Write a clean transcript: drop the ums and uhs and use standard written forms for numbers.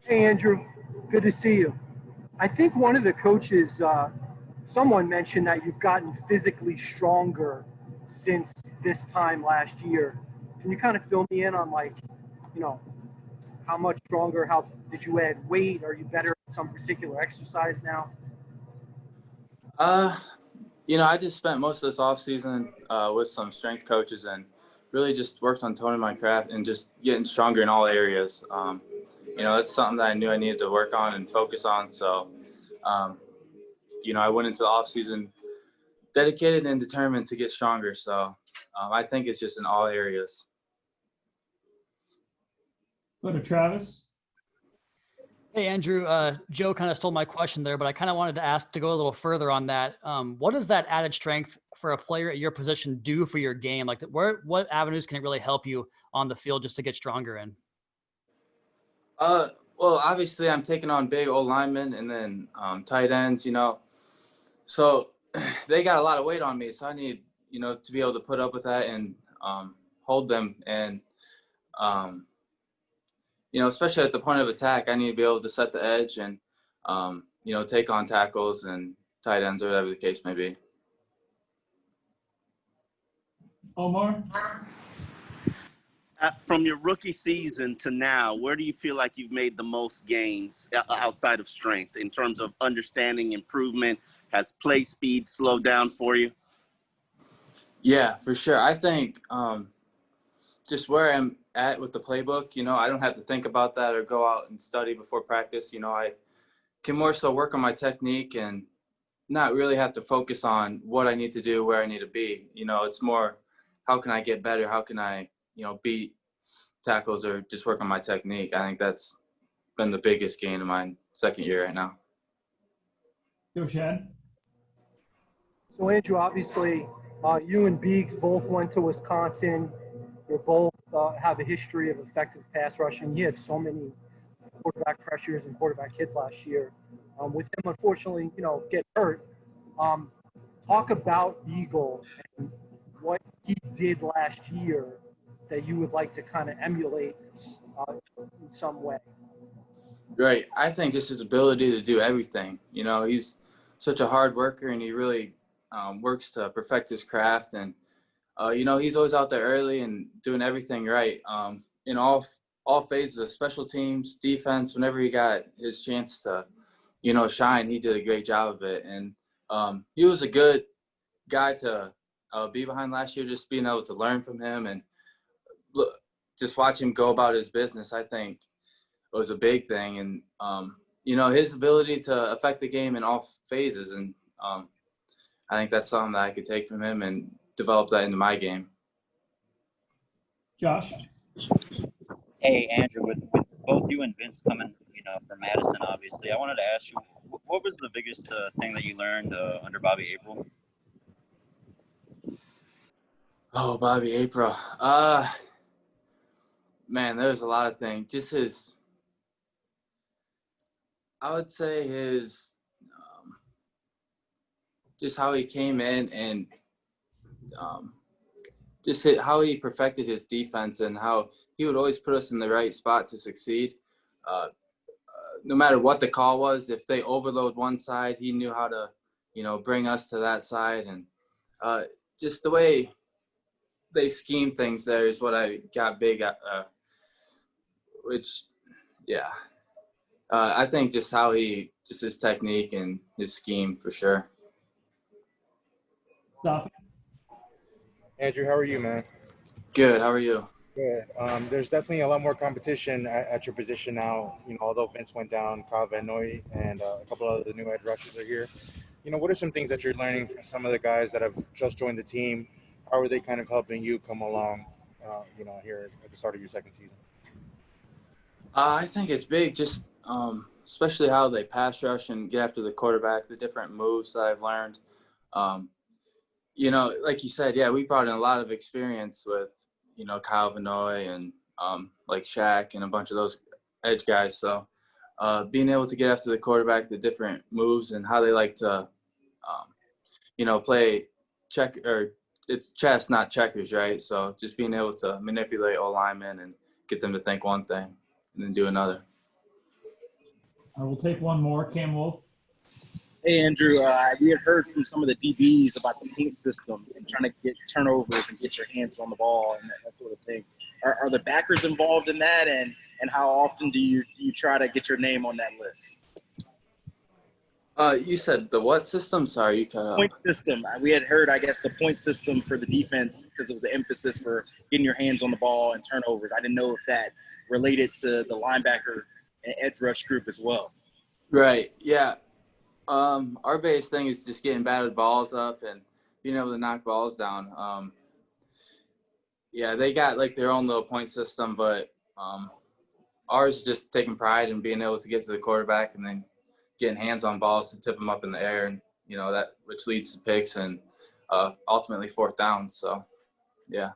Hey, Andrew. Good to see you. I think one of the coaches, someone mentioned that you've gotten physically stronger since this time last year. Can you kind of fill me in on, like, you know, how much stronger? How did you add weight? Are you better at some particular exercise now? Uh, I just spent most of this offseason with some strength coaches and really just worked on toning my craft and just getting stronger in all areas. It's something that I knew I needed to work on and focus on. So, I went into the offseason dedicated and determined to get stronger. So I think it's just in all areas. Go to Travis. Hey, Andrew, Joe kind of stole my question there, but I kind of wanted to ask to go a little further on that. What does that added strength for a player at your position do for your game? Like, what avenues can it really help you on the field just to get stronger in? Well, obviously I'm taking on big old linemen and then tight ends, So they got a lot of weight on me. So I need, to be able to put up with that and hold them. And, especially at the point of attack, I need to be able to set the edge and, take on tackles and tight ends or whatever the case may be. Omar? From your rookie season to now, where do you feel like you've made the most gains outside of strength in terms of understanding improvement? Has play speed slowed down for you? Yeah, for sure. I think just where I'm at with the playbook, I don't have to think about that or go out and study before practice. I can more so work on my technique and not really have to focus on what I need to do, where I need to be. It's more, how can I get better? How can I, beat tackles or just work on my technique? I think that's been the biggest gain in my second year right now. Go, Shad. So, Andrew, obviously, you and Beeks both went to Wisconsin. You both have a history of effective pass rushing. You had so many quarterback pressures and quarterback hits last year. With him, unfortunately, get hurt. Talk about Biegel and what he did last year that you would like to kind of emulate in some way. Right. I think just his ability to do everything. He's such a hard worker and he really works to perfect his craft. And, he's always out there early and doing everything right in all phases of special teams, defense. Whenever he got his chance to, shine, he did a great job of it. And he was a good guy to be behind last year, just being able to learn from him and just watch him go about his business. I think it was a big thing. And, his ability to affect the game in all phases. And I think that's something that I could take from him and develop that into my game. Josh? Hey, Andrew, with both you and Vince coming, from Madison, obviously, I wanted to ask you, what was the biggest thing that you learned under Bobby April? Oh, Bobby April. Man, there's a lot of things. Just I would say just how he came in and how he perfected his defense and how he would always put us in the right spot to succeed. No matter what the call was, if they overload one side, he knew how to, bring us to that side. And just the way they scheme things there is what I got big at, I think just his technique and his scheme for sure. Stop. Andrew, how are you, man? Good. How are you? Good. There's definitely a lot more competition at your position now. Although Vince went down, Kyle Van Noy and a couple of the new edge rushers are here. What are some things that you're learning from some of the guys that have just joined the team? How are they kind of helping you come along, here at the start of your second season? I think it's big, just especially how they pass rush and get after the quarterback, the different moves that I've learned. Like you said, yeah, we brought in a lot of experience with, Kyle Van Noy and like Shaq and a bunch of those edge guys. So being able to get after the quarterback, the different moves and how they like to, play check or it's chess, not checkers, right? So just being able to manipulate all linemen and get them to think one thing and then do another. I will take one more. Cam Wolf. Hey, Andrew, we had heard from some of the DBs about the point system and trying to get turnovers and get your hands on the ball and that sort of thing. Are the backers involved in that, and how often do you try to get your name on that list? You said the what system? Sorry, you cut out. Point system. We had heard, I guess, the point system for the defense because it was an emphasis for getting your hands on the ball and turnovers. I didn't know if that related to the linebacker and edge rush group as well. Right. Yeah. Our biggest thing is just getting batted balls up and being able to knock balls down. Yeah, they got like their own little point system, but ours is just taking pride in being able to get to the quarterback and then getting hands on balls to tip them up in the air, and that which leads to picks and ultimately fourth down. So, yeah.